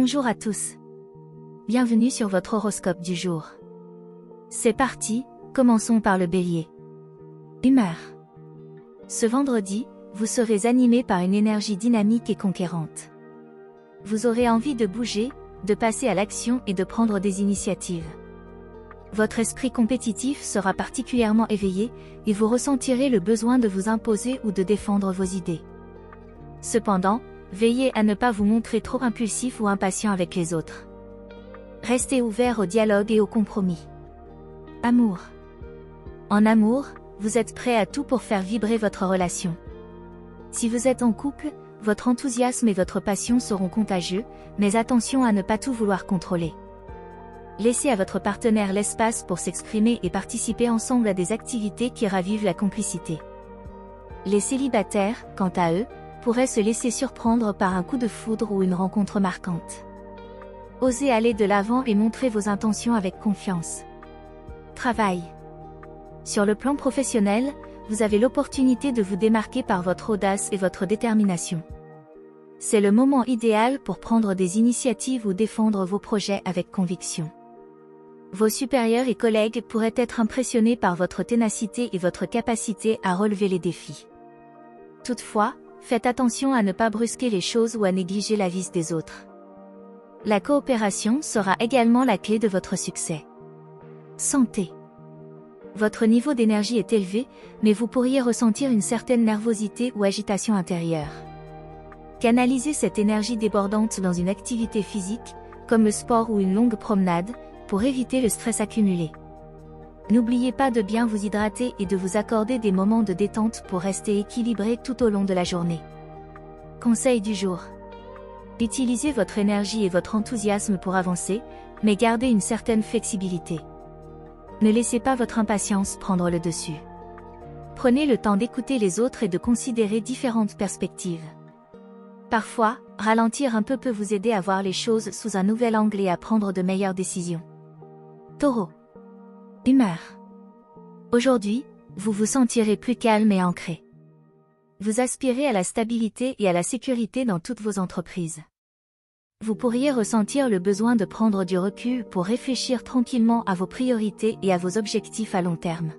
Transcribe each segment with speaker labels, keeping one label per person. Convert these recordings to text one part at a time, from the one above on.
Speaker 1: Bonjour à tous. Bienvenue sur votre horoscope du jour. C'est parti, commençons par le Bélier. Humeur. Ce vendredi, vous serez animé par une énergie dynamique et conquérante. Vous aurez envie de bouger, de passer à l'action et de prendre des initiatives. Votre esprit compétitif sera particulièrement éveillé et vous ressentirez le besoin de vous imposer ou de défendre vos idées. Cependant, veillez à ne pas vous montrer trop impulsif ou impatient avec les autres. Restez ouvert au dialogue et au compromis. Amour. En amour, vous êtes prêt à tout pour faire vibrer votre relation. Si vous êtes en couple, votre enthousiasme et votre passion seront contagieux, mais attention à ne pas tout vouloir contrôler. Laissez à votre partenaire l'espace pour s'exprimer et participer ensemble à des activités qui ravivent la complicité. Les célibataires, quant à eux, pourraient se laisser surprendre par un coup de foudre ou une rencontre marquante. Osez aller de l'avant et montrer vos intentions avec confiance. Travail. Sur le plan professionnel, vous avez l'opportunité de vous démarquer par votre audace et votre détermination. C'est le moment idéal pour prendre des initiatives ou défendre vos projets avec conviction. Vos supérieurs et collègues pourraient être impressionnés par votre ténacité et votre capacité à relever les défis. Toutefois, faites attention à ne pas brusquer les choses ou à négliger l'avis des autres. La coopération sera également la clé de votre succès. Santé. Votre niveau d'énergie est élevé, mais vous pourriez ressentir une certaine nervosité ou agitation intérieure. Canalisez cette énergie débordante dans une activité physique, comme le sport ou une longue promenade, pour éviter le stress accumulé. N'oubliez pas de bien vous hydrater et de vous accorder des moments de détente pour rester équilibré tout au long de la journée. Conseil du jour. Utilisez votre énergie et votre enthousiasme pour avancer, mais gardez une certaine flexibilité. Ne laissez pas votre impatience prendre le dessus. Prenez le temps d'écouter les autres et de considérer différentes perspectives. Parfois, ralentir un peu peut vous aider à voir les choses sous un nouvel angle et à prendre de meilleures décisions. Taureau. Humeur. Aujourd'hui, vous vous sentirez plus calme et ancré. Vous aspirez à la stabilité et à la sécurité dans toutes vos entreprises. Vous pourriez ressentir le besoin de prendre du recul pour réfléchir tranquillement à vos priorités et à vos objectifs à long terme.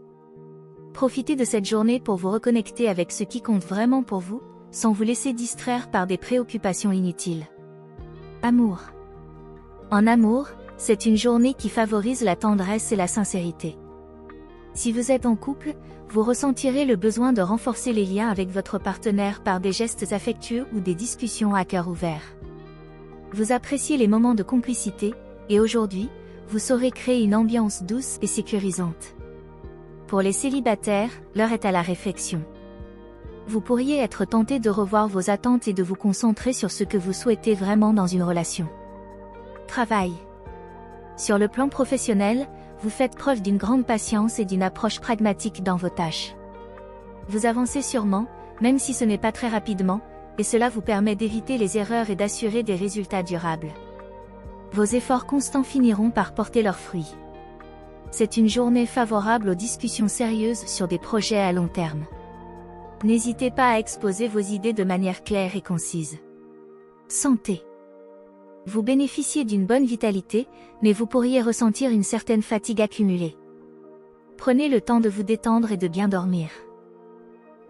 Speaker 1: Profitez de cette journée pour vous reconnecter avec ce qui compte vraiment pour vous, sans vous laisser distraire par des préoccupations inutiles. Amour. En amour, c'est une journée qui favorise la tendresse et la sincérité. Si vous êtes en couple, vous ressentirez le besoin de renforcer les liens avec votre partenaire par des gestes affectueux ou des discussions à cœur ouvert. Vous appréciez les moments de complicité, et aujourd'hui, vous saurez créer une ambiance douce et sécurisante. Pour les célibataires, l'heure est à la réflexion. Vous pourriez être tenté de revoir vos attentes et de vous concentrer sur ce que vous souhaitez vraiment dans une relation. Travail. Sur le plan professionnel, vous faites preuve d'une grande patience et d'une approche pragmatique dans vos tâches. Vous avancez sûrement, même si ce n'est pas très rapidement, et cela vous permet d'éviter les erreurs et d'assurer des résultats durables. Vos efforts constants finiront par porter leurs fruits. C'est une journée favorable aux discussions sérieuses sur des projets à long terme. N'hésitez pas à exposer vos idées de manière claire et concise. Santé. Vous bénéficiez d'une bonne vitalité, mais vous pourriez ressentir une certaine fatigue accumulée. Prenez le temps de vous détendre et de bien dormir.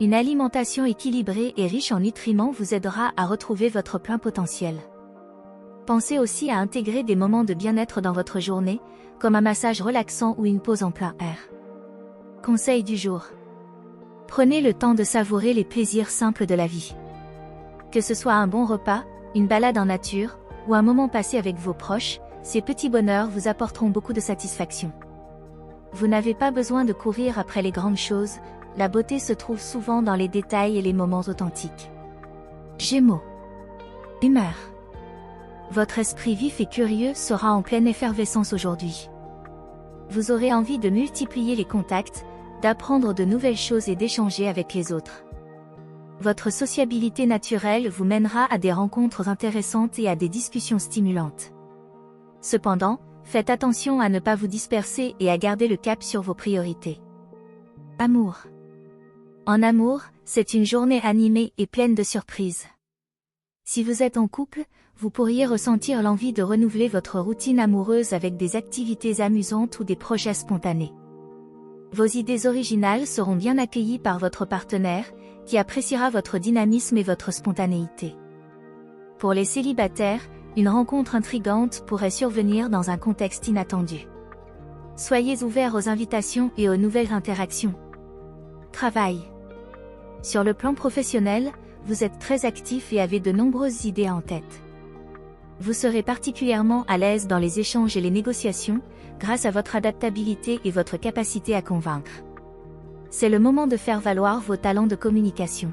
Speaker 1: Une alimentation équilibrée et riche en nutriments vous aidera à retrouver votre plein potentiel. Pensez aussi à intégrer des moments de bien-être dans votre journée, comme un massage relaxant ou une pause en plein air. Conseil du jour. Prenez le temps de savourer les plaisirs simples de la vie. Que ce soit un bon repas, une balade en nature, ou un moment passé avec vos proches, ces petits bonheurs vous apporteront beaucoup de satisfaction. Vous n'avez pas besoin de courir après les grandes choses, la beauté se trouve souvent dans les détails et les moments authentiques. Gémeaux. Humeur. Votre esprit vif et curieux sera en pleine effervescence aujourd'hui. Vous aurez envie de multiplier les contacts, d'apprendre de nouvelles choses et d'échanger avec les autres. Votre sociabilité naturelle vous mènera à des rencontres intéressantes et à des discussions stimulantes. Cependant, faites attention à ne pas vous disperser et à garder le cap sur vos priorités. Amour. En amour, c'est une journée animée et pleine de surprises. Si vous êtes en couple, vous pourriez ressentir l'envie de renouveler votre routine amoureuse avec des activités amusantes ou des projets spontanés. Vos idées originales seront bien accueillies par votre partenaire, qui appréciera votre dynamisme et votre spontanéité. Pour les célibataires, une rencontre intrigante pourrait survenir dans un contexte inattendu. Soyez ouverts aux invitations et aux nouvelles interactions. Travail. Sur le plan professionnel, vous êtes très actif et avez de nombreuses idées en tête. Vous serez particulièrement à l'aise dans les échanges et les négociations, grâce à votre adaptabilité et votre capacité à convaincre. C'est le moment de faire valoir vos talents de communication.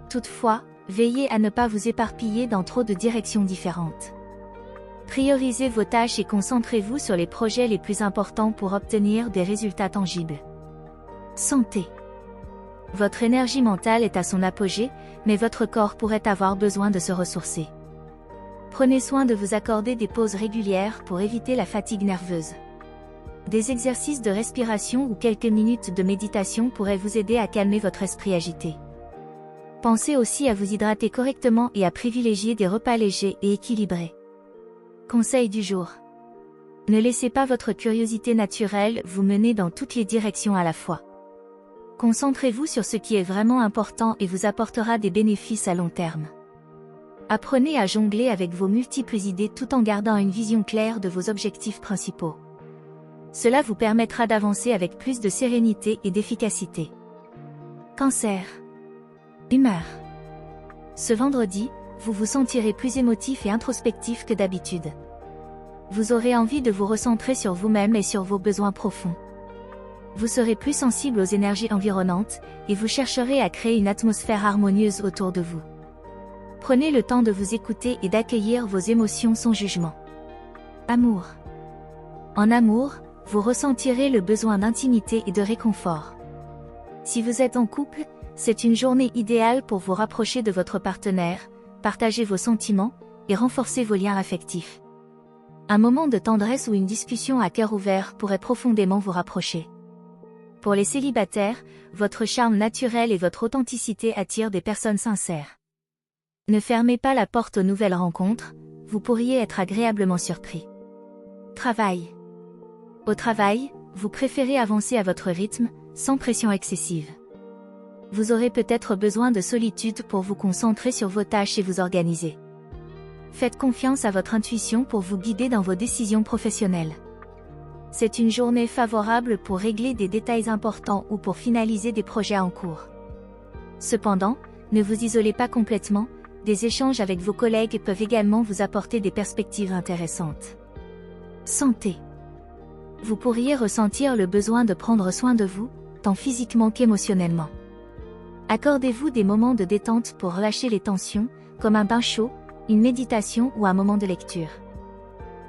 Speaker 1: Toutefois, veillez à ne pas vous éparpiller dans trop de directions différentes. Priorisez vos tâches et concentrez-vous sur les projets les plus importants pour obtenir des résultats tangibles. Santé. Votre énergie mentale est à son apogée, mais votre corps pourrait avoir besoin de se ressourcer. Prenez soin de vous accorder des pauses régulières pour éviter la fatigue nerveuse. Des exercices de respiration ou quelques minutes de méditation pourraient vous aider à calmer votre esprit agité. Pensez aussi à vous hydrater correctement et à privilégier des repas légers et équilibrés. Conseil du jour. Ne laissez pas votre curiosité naturelle vous mener dans toutes les directions à la fois. Concentrez-vous sur ce qui est vraiment important et vous apportera des bénéfices à long terme. Apprenez à jongler avec vos multiples idées tout en gardant une vision claire de vos objectifs principaux. Cela vous permettra d'avancer avec plus de sérénité et d'efficacité. Cancer. Humeur. Ce vendredi, vous vous sentirez plus émotif et introspectif que d'habitude. Vous aurez envie de vous recentrer sur vous-même et sur vos besoins profonds. Vous serez plus sensible aux énergies environnantes, et vous chercherez à créer une atmosphère harmonieuse autour de vous. Prenez le temps de vous écouter et d'accueillir vos émotions sans jugement. Amour. En amour, vous ressentirez le besoin d'intimité et de réconfort. Si vous êtes en couple, c'est une journée idéale pour vous rapprocher de votre partenaire, partager vos sentiments, et renforcer vos liens affectifs. Un moment de tendresse ou une discussion à cœur ouvert pourrait profondément vous rapprocher. Pour les célibataires, votre charme naturel et votre authenticité attirent des personnes sincères. Ne fermez pas la porte aux nouvelles rencontres, vous pourriez être agréablement surpris. Travail. Au travail, vous préférez avancer à votre rythme, sans pression excessive. Vous aurez peut-être besoin de solitude pour vous concentrer sur vos tâches et vous organiser. Faites confiance à votre intuition pour vous guider dans vos décisions professionnelles. C'est une journée favorable pour régler des détails importants ou pour finaliser des projets en cours. Cependant, ne vous isolez pas complètement, des échanges avec vos collègues peuvent également vous apporter des perspectives intéressantes. Santé. Vous pourriez ressentir le besoin de prendre soin de vous, tant physiquement qu'émotionnellement. Accordez-vous des moments de détente pour relâcher les tensions, comme un bain chaud, une méditation ou un moment de lecture.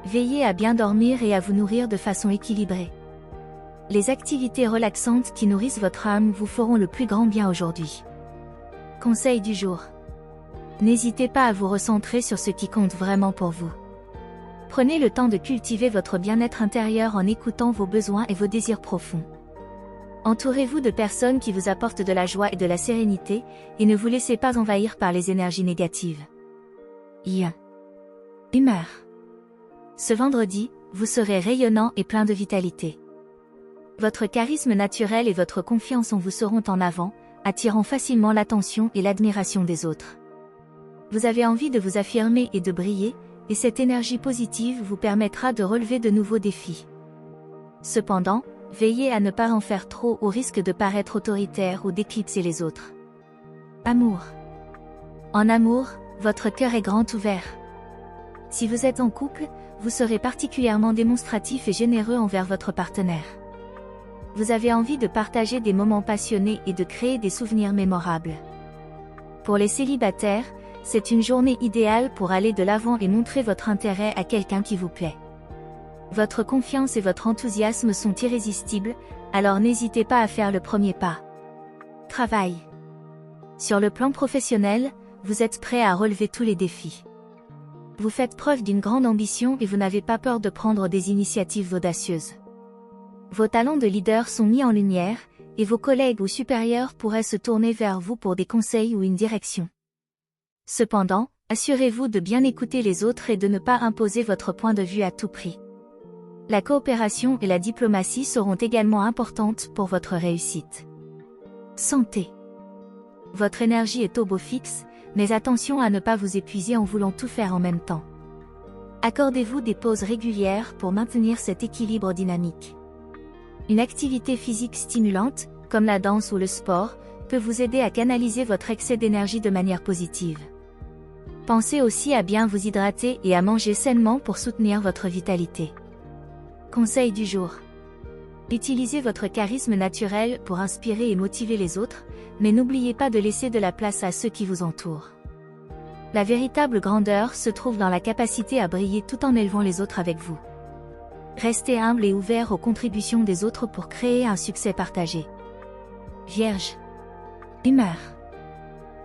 Speaker 1: Veillez à bien dormir et à vous nourrir de façon équilibrée. Les activités relaxantes qui nourrissent votre âme vous feront le plus grand bien aujourd'hui. Conseil du jour. N'hésitez pas à vous recentrer sur ce qui compte vraiment pour vous. Prenez le temps de cultiver votre bien-être intérieur en écoutant vos besoins et vos désirs profonds. Entourez-vous de personnes qui vous apportent de la joie et de la sérénité, et ne vous laissez pas envahir par les énergies négatives. Humeur. Ce vendredi, vous serez rayonnant et plein de vitalité. Votre charisme naturel et votre confiance en vous seront en avant, attirant facilement l'attention et l'admiration des autres. Vous avez envie de vous affirmer et de briller, et cette énergie positive vous permettra de relever de nouveaux défis. Cependant, veillez à ne pas en faire trop au risque de paraître autoritaire ou d'éclipser les autres. Amour. En amour, votre cœur est grand ouvert. Si vous êtes en couple, vous serez particulièrement démonstratif et généreux envers votre partenaire. Vous avez envie de partager des moments passionnés et de créer des souvenirs mémorables. Pour les célibataires, c'est une journée idéale pour aller de l'avant et montrer votre intérêt à quelqu'un qui vous plaît. Votre confiance et votre enthousiasme sont irrésistibles, alors n'hésitez pas à faire le premier pas. Travail. Sur le plan professionnel, vous êtes prêt à relever tous les défis. Vous faites preuve d'une grande ambition et vous n'avez pas peur de prendre des initiatives audacieuses. Vos talents de leader sont mis en lumière, et vos collègues ou supérieurs pourraient se tourner vers vous pour des conseils ou une direction. Cependant, Assurez-vous de bien écouter les autres et de ne pas imposer votre point de vue à tout prix. La coopération et la diplomatie seront également importantes pour votre réussite. Santé. Votre énergie est au beau fixe, mais attention à ne pas vous épuiser en voulant tout faire en même temps. Accordez-vous des pauses régulières pour maintenir cet équilibre dynamique. Une activité physique stimulante, comme la danse ou le sport, peut vous aider à canaliser votre excès d'énergie de manière positive. Pensez aussi à bien vous hydrater et à manger sainement pour soutenir votre vitalité. Conseil du jour. Utilisez votre charisme naturel pour inspirer et motiver les autres, mais n'oubliez pas de laisser de la place à ceux qui vous entourent. La véritable grandeur se trouve dans la capacité à briller tout en élevant les autres avec vous. Restez humble et ouvert aux contributions des autres pour créer un succès partagé. Vierge. Humeur.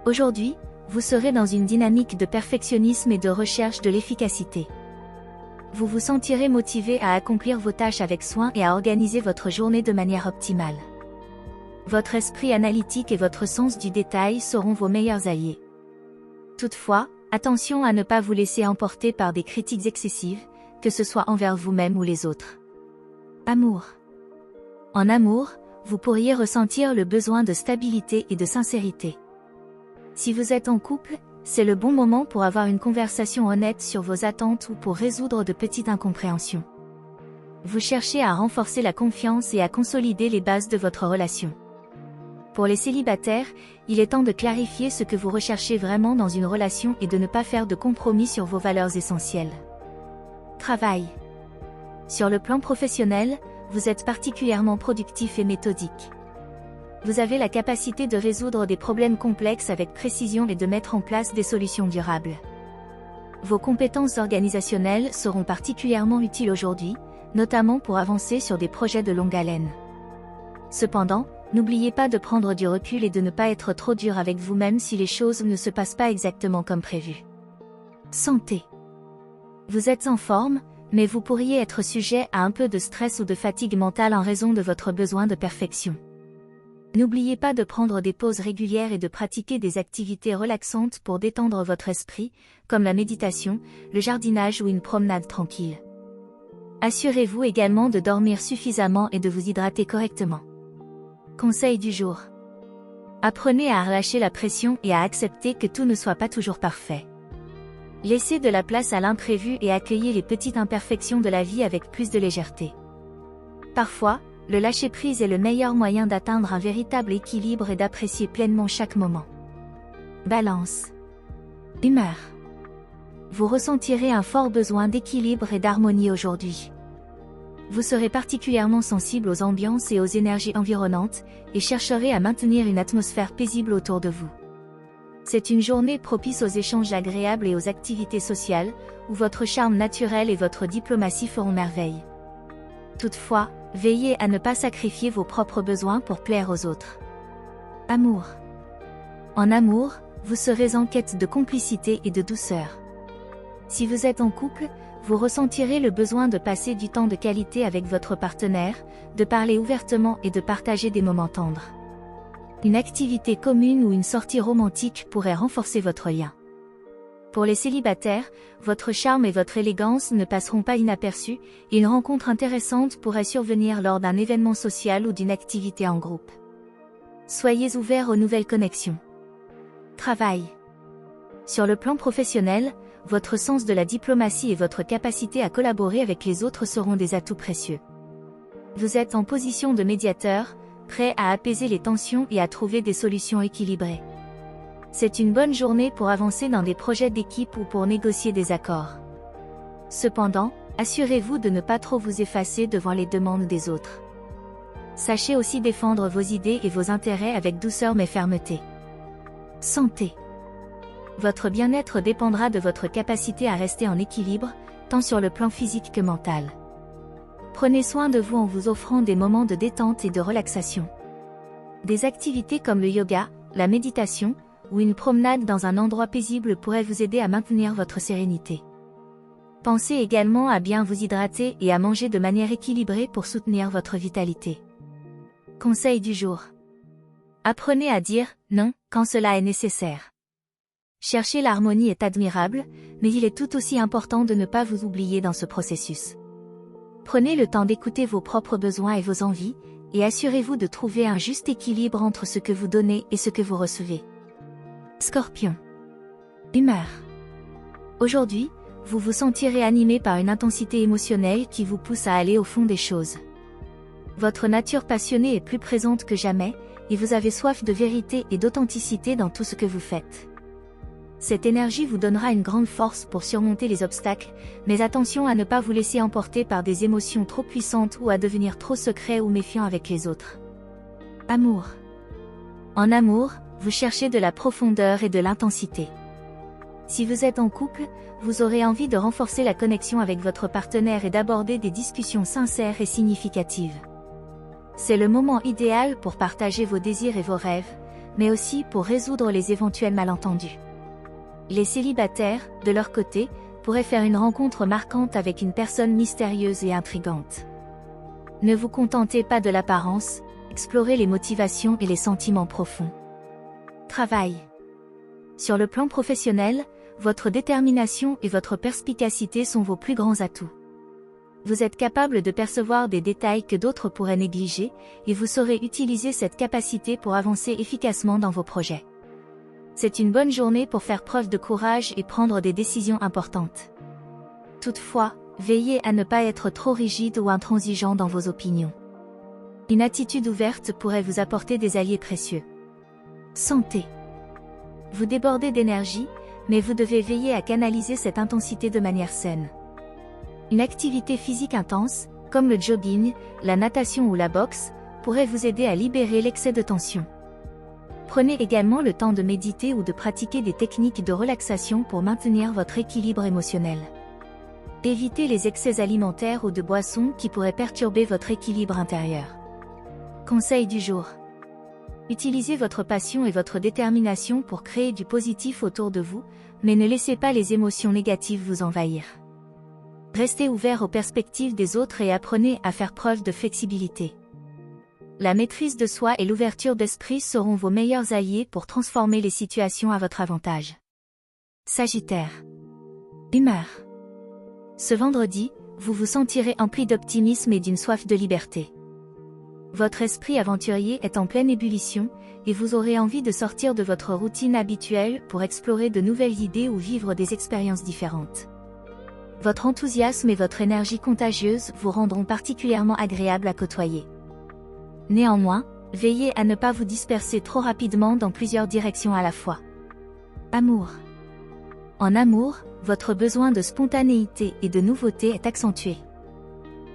Speaker 1: Aujourd'hui, vous serez dans une dynamique de perfectionnisme et de recherche de l'efficacité. Vous vous sentirez motivé à accomplir vos tâches avec soin et à organiser votre journée de manière optimale. Votre esprit analytique et votre sens du détail seront vos meilleurs alliés. Toutefois, attention à ne pas vous laisser emporter par des critiques excessives, que ce soit envers vous-même ou les autres. Amour. En amour, vous pourriez ressentir le besoin de stabilité et de sincérité. Si vous êtes en couple, c'est le bon moment pour avoir une conversation honnête sur vos attentes ou pour résoudre de petites incompréhensions. Vous cherchez à renforcer la confiance et à consolider les bases de votre relation. Pour les célibataires, il est temps de clarifier ce que vous recherchez vraiment dans une relation et de ne pas faire de compromis sur vos valeurs essentielles. Travail. Sur le plan professionnel, vous êtes particulièrement productif et méthodique. Vous avez la capacité de résoudre des problèmes complexes avec précision et de mettre en place des solutions durables. Vos compétences organisationnelles seront particulièrement utiles aujourd'hui, notamment pour avancer sur des projets de longue haleine. Cependant, n'oubliez pas de prendre du recul et de ne pas être trop dur avec vous-même si les choses ne se passent pas exactement comme prévu. Santé. Vous êtes en forme, mais vous pourriez être sujet à un peu de stress ou de fatigue mentale en raison de votre besoin de perfection. N'oubliez pas de prendre des pauses régulières et de pratiquer des activités relaxantes pour détendre votre esprit, comme la méditation, le jardinage ou une promenade tranquille. Assurez-vous également de dormir suffisamment et de vous hydrater correctement. Conseil du jour. Apprenez à relâcher la pression et à accepter que tout ne soit pas toujours parfait. Laissez de la place à l'imprévu et accueillez les petites imperfections de la vie avec plus de légèreté. Parfois, le lâcher-prise est le meilleur moyen d'atteindre un véritable équilibre et d'apprécier pleinement chaque moment. Balance. Humeur. Vous ressentirez un fort besoin d'équilibre et d'harmonie aujourd'hui. Vous serez particulièrement sensible aux ambiances et aux énergies environnantes, et chercherez à maintenir une atmosphère paisible autour de vous. C'est une journée propice aux échanges agréables et aux activités sociales, où votre charme naturel et votre diplomatie feront merveille. Toutefois, veillez à ne pas sacrifier vos propres besoins pour plaire aux autres. Amour. En amour, vous serez en quête de complicité et de douceur. Si vous êtes en couple, vous ressentirez le besoin de passer du temps de qualité avec votre partenaire, de parler ouvertement et de partager des moments tendres. Une activité commune ou une sortie romantique pourrait renforcer votre lien. Pour les célibataires, votre charme et votre élégance ne passeront pas inaperçus, et une rencontre intéressante pourrait survenir lors d'un événement social ou d'une activité en groupe. Soyez ouverts aux nouvelles connexions. Travail. Sur le plan professionnel, votre sens de la diplomatie et votre capacité à collaborer avec les autres seront des atouts précieux. Vous êtes en position de médiateur, prêt à apaiser les tensions et à trouver des solutions équilibrées. C'est une bonne journée pour avancer dans des projets d'équipe ou pour négocier des accords. Cependant, assurez-vous de ne pas trop vous effacer devant les demandes des autres. Sachez aussi défendre vos idées et vos intérêts avec douceur mais fermeté. Santé. Votre bien-être dépendra de votre capacité à rester en équilibre, tant sur le plan physique que mental. Prenez soin de vous en vous offrant des moments de détente et de relaxation. Des activités comme le yoga, la méditation, ou une promenade dans un endroit paisible pourrait vous aider à maintenir votre sérénité. Pensez également à bien vous hydrater et à manger de manière équilibrée pour soutenir votre vitalité. Conseil du jour. Apprenez à dire « non » quand cela est nécessaire. Chercher l'harmonie est admirable, mais il est tout aussi important de ne pas vous oublier dans ce processus. Prenez le temps d'écouter vos propres besoins et vos envies, et assurez-vous de trouver un juste équilibre entre ce que vous donnez et ce que vous recevez. Scorpion. Humeur. Aujourd'hui, vous vous sentirez animé par une intensité émotionnelle qui vous pousse à aller au fond des choses. Votre nature passionnée est plus présente que jamais, et vous avez soif de vérité et d'authenticité dans tout ce que vous faites. Cette énergie vous donnera une grande force pour surmonter les obstacles, mais attention à ne pas vous laisser emporter par des émotions trop puissantes ou à devenir trop secret ou méfiant avec les autres. Amour. En amour, vous cherchez de la profondeur et de l'intensité. Si vous êtes en couple, vous aurez envie de renforcer la connexion avec votre partenaire et d'aborder des discussions sincères et significatives. C'est le moment idéal pour partager vos désirs et vos rêves, mais aussi pour résoudre les éventuels malentendus. Les célibataires, de leur côté, pourraient faire une rencontre marquante avec une personne mystérieuse et intrigante. Ne vous contentez pas de l'apparence, explorez les motivations et les sentiments profonds. Travail. Sur le plan professionnel, votre détermination et votre perspicacité sont vos plus grands atouts. Vous êtes capable de percevoir des détails que d'autres pourraient négliger, et vous saurez utiliser cette capacité pour avancer efficacement dans vos projets. C'est une bonne journée pour faire preuve de courage et prendre des décisions importantes. Toutefois, veillez à ne pas être trop rigide ou intransigeant dans vos opinions. Une attitude ouverte pourrait vous apporter des alliés précieux. Santé. Vous débordez d'énergie, mais vous devez veiller à canaliser cette intensité de manière saine. Une activité physique intense, comme le jogging, la natation ou la boxe, pourrait vous aider à libérer l'excès de tension. Prenez également le temps de méditer ou de pratiquer des techniques de relaxation pour maintenir votre équilibre émotionnel. Évitez les excès alimentaires ou de boissons qui pourraient perturber votre équilibre intérieur. Conseil du jour. Utilisez votre passion et votre détermination pour créer du positif autour de vous, mais ne laissez pas les émotions négatives vous envahir. Restez ouvert aux perspectives des autres et apprenez à faire preuve de flexibilité. La maîtrise de soi et l'ouverture d'esprit seront vos meilleurs alliés pour transformer les situations à votre avantage. Sagittaire. Humeur. Ce vendredi, vous vous sentirez empli d'optimisme et d'une soif de liberté. Votre esprit aventurier est en pleine ébullition, et vous aurez envie de sortir de votre routine habituelle pour explorer de nouvelles idées ou vivre des expériences différentes. Votre enthousiasme et votre énergie contagieuse vous rendront particulièrement agréable à côtoyer. Néanmoins, veillez à ne pas vous disperser trop rapidement dans plusieurs directions à la fois. Amour. En amour, votre besoin de spontanéité et de nouveauté est accentué.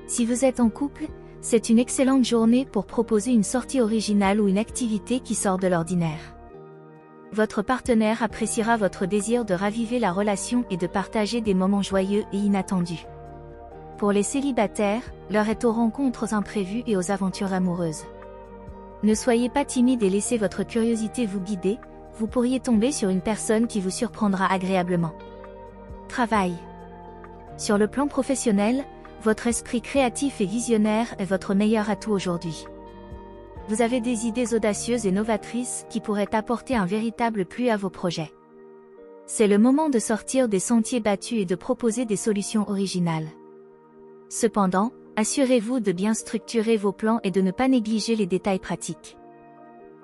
Speaker 1: Si vous êtes en couple, c'est une excellente journée pour proposer une sortie originale ou une activité qui sort de l'ordinaire. Votre partenaire appréciera votre désir de raviver la relation et de partager des moments joyeux et inattendus. Pour les célibataires, l'heure est aux rencontres imprévues et aux aventures amoureuses. Ne soyez pas timide et laissez votre curiosité vous guider, vous pourriez tomber sur une personne qui vous surprendra agréablement. Travail. Sur le plan professionnel, votre esprit créatif et visionnaire est votre meilleur atout aujourd'hui. Vous avez des idées audacieuses et novatrices qui pourraient apporter un véritable plus à vos projets. C'est le moment de sortir des sentiers battus et de proposer des solutions originales. Cependant, assurez-vous de bien structurer vos plans et de ne pas négliger les détails pratiques.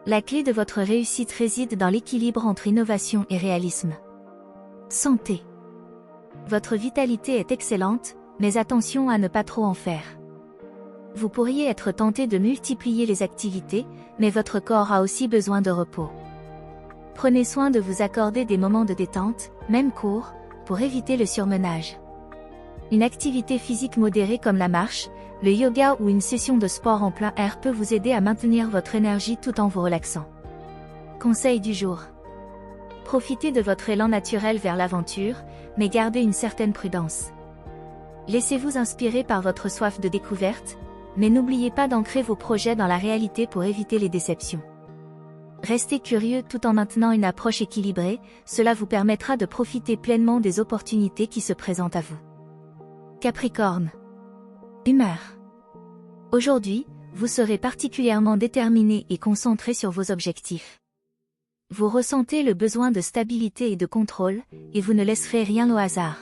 Speaker 1: La clé de votre réussite réside dans l'équilibre entre innovation et réalisme. Santé. Votre vitalité est excellente, mais attention à ne pas trop en faire. Vous pourriez être tenté de multiplier les activités, mais votre corps a aussi besoin de repos. Prenez soin de vous accorder des moments de détente, même courts, pour éviter le surmenage. Une activité physique modérée comme la marche, le yoga ou une session de sport en plein air peut vous aider à maintenir votre énergie tout en vous relaxant. Conseil du jour. Profitez de votre élan naturel vers l'aventure, mais gardez une certaine prudence. Laissez-vous inspirer par votre soif de découverte, mais n'oubliez pas d'ancrer vos projets dans la réalité pour éviter les déceptions. Restez curieux tout en maintenant une approche équilibrée, cela vous permettra de profiter pleinement des opportunités qui se présentent à vous. Capricorne. Humeur. Aujourd'hui, vous serez particulièrement déterminé et concentré sur vos objectifs. Vous ressentez le besoin de stabilité et de contrôle, et vous ne laisserez rien au hasard.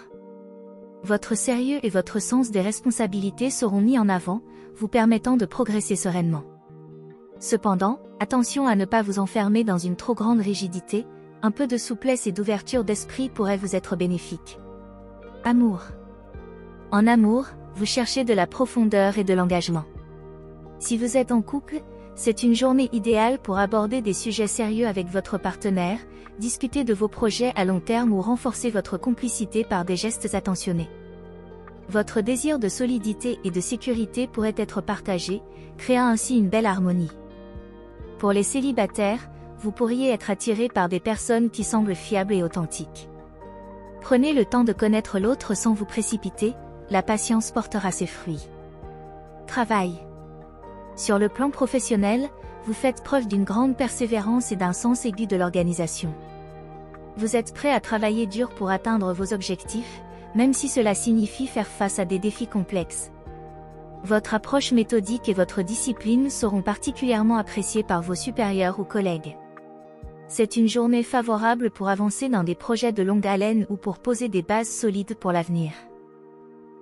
Speaker 1: Votre sérieux et votre sens des responsabilités seront mis en avant, vous permettant de progresser sereinement. Cependant, attention à ne pas vous enfermer dans une trop grande rigidité, un peu de souplesse et d'ouverture d'esprit pourrait vous être bénéfique. Amour. En amour, vous cherchez de la profondeur et de l'engagement. Si vous êtes en couple, c'est une journée idéale pour aborder des sujets sérieux avec votre partenaire, discuter de vos projets à long terme ou renforcer votre complicité par des gestes attentionnés. Votre désir de solidité et de sécurité pourrait être partagé, créant ainsi une belle harmonie. Pour les célibataires, vous pourriez être attiré par des personnes qui semblent fiables et authentiques. Prenez le temps de connaître l'autre sans vous précipiter, la patience portera ses fruits. Travail. Sur le plan professionnel, vous faites preuve d'une grande persévérance et d'un sens aigu de l'organisation. Vous êtes prêt à travailler dur pour atteindre vos objectifs, même si cela signifie faire face à des défis complexes. Votre approche méthodique et votre discipline seront particulièrement appréciées par vos supérieurs ou collègues. C'est une journée favorable pour avancer dans des projets de longue haleine ou pour poser des bases solides pour l'avenir.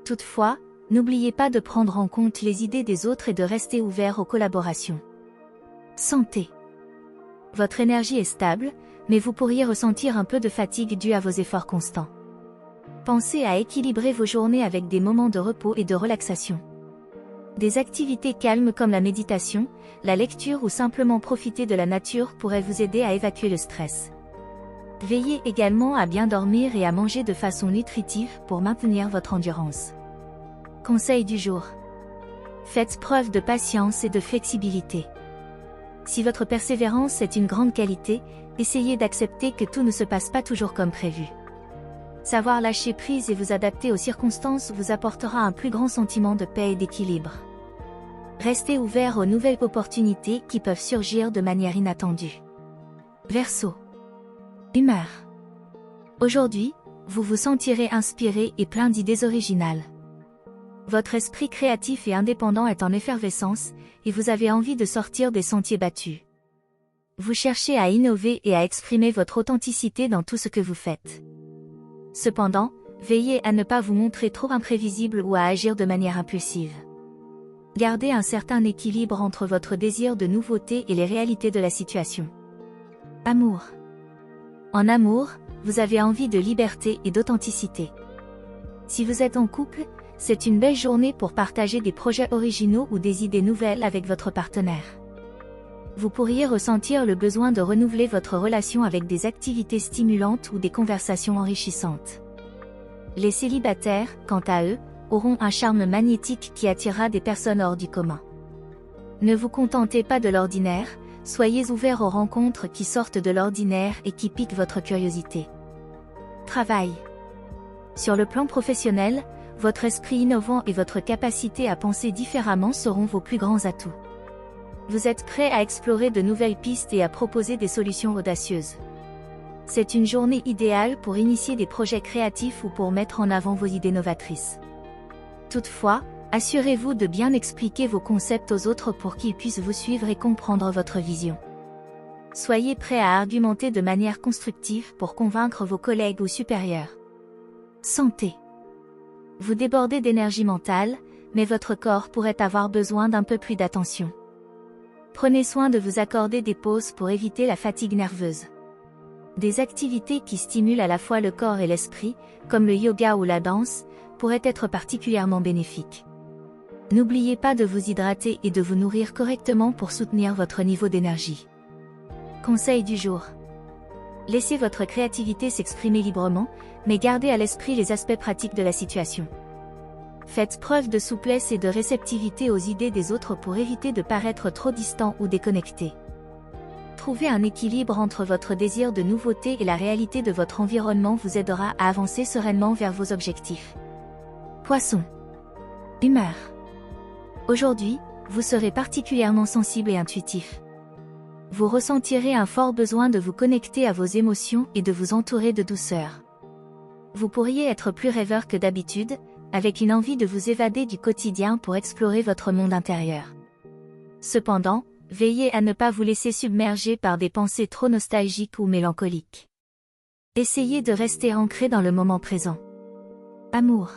Speaker 1: Toutefois, n'oubliez pas de prendre en compte les idées des autres et de rester ouvert aux collaborations. Santé. Votre énergie est stable, mais vous pourriez ressentir un peu de fatigue due à vos efforts constants. Pensez à équilibrer vos journées avec des moments de repos et de relaxation. Des activités calmes comme la méditation, la lecture ou simplement profiter de la nature pourraient vous aider à évacuer le stress. Veillez également à bien dormir et à manger de façon nutritive pour maintenir votre endurance. Conseil du jour. Faites preuve de patience et de flexibilité. Si votre persévérance est une grande qualité, essayez d'accepter que tout ne se passe pas toujours comme prévu. Savoir lâcher prise et vous adapter aux circonstances vous apportera un plus grand sentiment de paix et d'équilibre. Restez ouvert aux nouvelles opportunités qui peuvent surgir de manière inattendue. Verseau. Humeur. Aujourd'hui, vous vous sentirez inspiré et plein d'idées originales. Votre esprit créatif et indépendant est en effervescence, et vous avez envie de sortir des sentiers battus. Vous cherchez à innover et à exprimer votre authenticité dans tout ce que vous faites. Cependant, veillez à ne pas vous montrer trop imprévisible ou à agir de manière impulsive. Gardez un certain équilibre entre votre désir de nouveauté et les réalités de la situation. Amour. En amour, vous avez envie de liberté et d'authenticité. Si vous êtes en couple, c'est une belle journée pour partager des projets originaux ou des idées nouvelles avec votre partenaire. Vous pourriez ressentir le besoin de renouveler votre relation avec des activités stimulantes ou des conversations enrichissantes. Les célibataires, quant à eux, auront un charme magnétique qui attirera des personnes hors du commun. Ne vous contentez pas de l'ordinaire, soyez ouverts aux rencontres qui sortent de l'ordinaire et qui piquent votre curiosité. Travail. Sur le plan professionnel, votre esprit innovant et votre capacité à penser différemment seront vos plus grands atouts. Vous êtes prêt à explorer de nouvelles pistes et à proposer des solutions audacieuses. C'est une journée idéale pour initier des projets créatifs ou pour mettre en avant vos idées novatrices. Toutefois, assurez-vous de bien expliquer vos concepts aux autres pour qu'ils puissent vous suivre et comprendre votre vision. Soyez prêt à argumenter de manière constructive pour convaincre vos collègues ou supérieurs. Santé. Vous débordez d'énergie mentale, mais votre corps pourrait avoir besoin d'un peu plus d'attention. Prenez soin de vous accorder des pauses pour éviter la fatigue nerveuse. Des activités qui stimulent à la fois le corps et l'esprit, comme le yoga ou la danse, pourraient être particulièrement bénéfiques. N'oubliez pas de vous hydrater et de vous nourrir correctement pour soutenir votre niveau d'énergie. Conseil du jour. Laissez votre créativité s'exprimer librement, mais gardez à l'esprit les aspects pratiques de la situation. Faites preuve de souplesse et de réceptivité aux idées des autres pour éviter de paraître trop distant ou déconnecté. Trouver un équilibre entre votre désir de nouveauté et la réalité de votre environnement vous aidera à avancer sereinement vers vos objectifs. Poisson. Humeur. Aujourd'hui, vous serez particulièrement sensible et intuitif. Vous ressentirez un fort besoin de vous connecter à vos émotions et de vous entourer de douceur. Vous pourriez être plus rêveur que d'habitude, avec une envie de vous évader du quotidien pour explorer votre monde intérieur. Cependant, Veillez à ne pas vous laisser submerger par des pensées trop nostalgiques ou mélancoliques. Essayez de rester ancré dans le moment présent. Amour.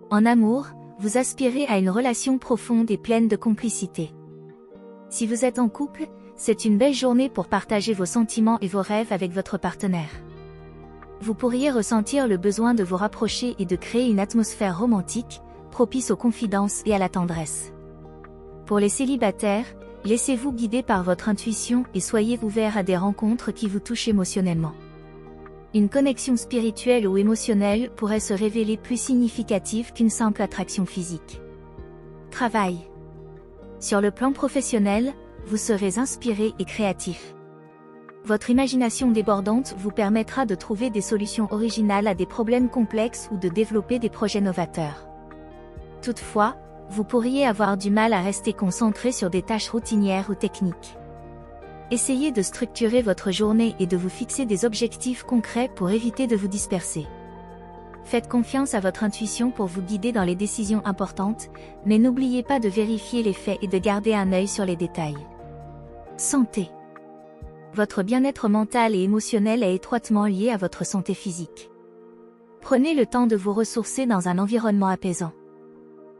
Speaker 1: En amour, vous aspirez à une relation profonde et pleine de complicité. Si vous êtes en couple, c'est une belle journée pour partager vos sentiments et vos rêves avec votre partenaire. Vous pourriez ressentir le besoin de vous rapprocher et de créer une atmosphère romantique, propice aux confidences et à la tendresse. Pour les célibataires, laissez-vous guider par votre intuition et soyez ouverts à des rencontres qui vous touchent émotionnellement. Une connexion spirituelle ou émotionnelle pourrait se révéler plus significative qu'une simple attraction physique. Travail. Sur le plan professionnel, vous serez inspiré et créatif. Votre imagination débordante vous permettra de trouver des solutions originales à des problèmes complexes ou de développer des projets novateurs. Toutefois, vous pourriez avoir du mal à rester concentré sur des tâches routinières ou techniques. Essayez de structurer votre journée et de vous fixer des objectifs concrets pour éviter de vous disperser. Faites confiance à votre intuition pour vous guider dans les décisions importantes, mais n'oubliez pas de vérifier les faits et de garder un œil sur les détails. Santé. Votre bien-être mental et émotionnel est étroitement lié à votre santé physique. Prenez le temps de vous ressourcer dans un environnement apaisant.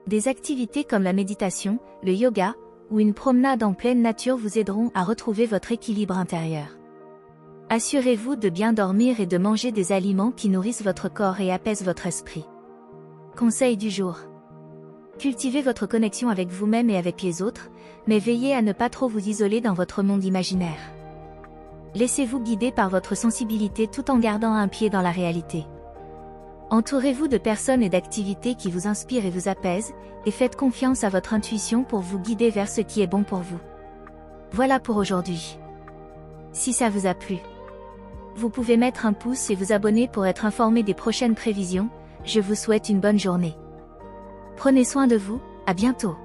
Speaker 1: Des activités comme la méditation, le yoga, ou une promenade en pleine nature vous aideront à retrouver votre équilibre intérieur. Assurez-vous de bien dormir et de manger des aliments qui nourrissent votre corps et apaisent votre esprit. Conseil du jour. Cultivez votre connexion avec vous-même et avec les autres, mais veillez à ne pas trop vous isoler dans votre monde imaginaire. Laissez-vous guider par votre sensibilité tout en gardant un pied dans la réalité. Entourez-vous de personnes et d'activités qui vous inspirent et vous apaisent, et faites confiance à votre intuition pour vous guider vers ce qui est bon pour vous. Voilà pour aujourd'hui. Si ça vous a plu, vous pouvez mettre un pouce et vous abonner pour être informé des prochaines prévisions. Je vous souhaite une bonne journée. Prenez soin de vous, à bientôt.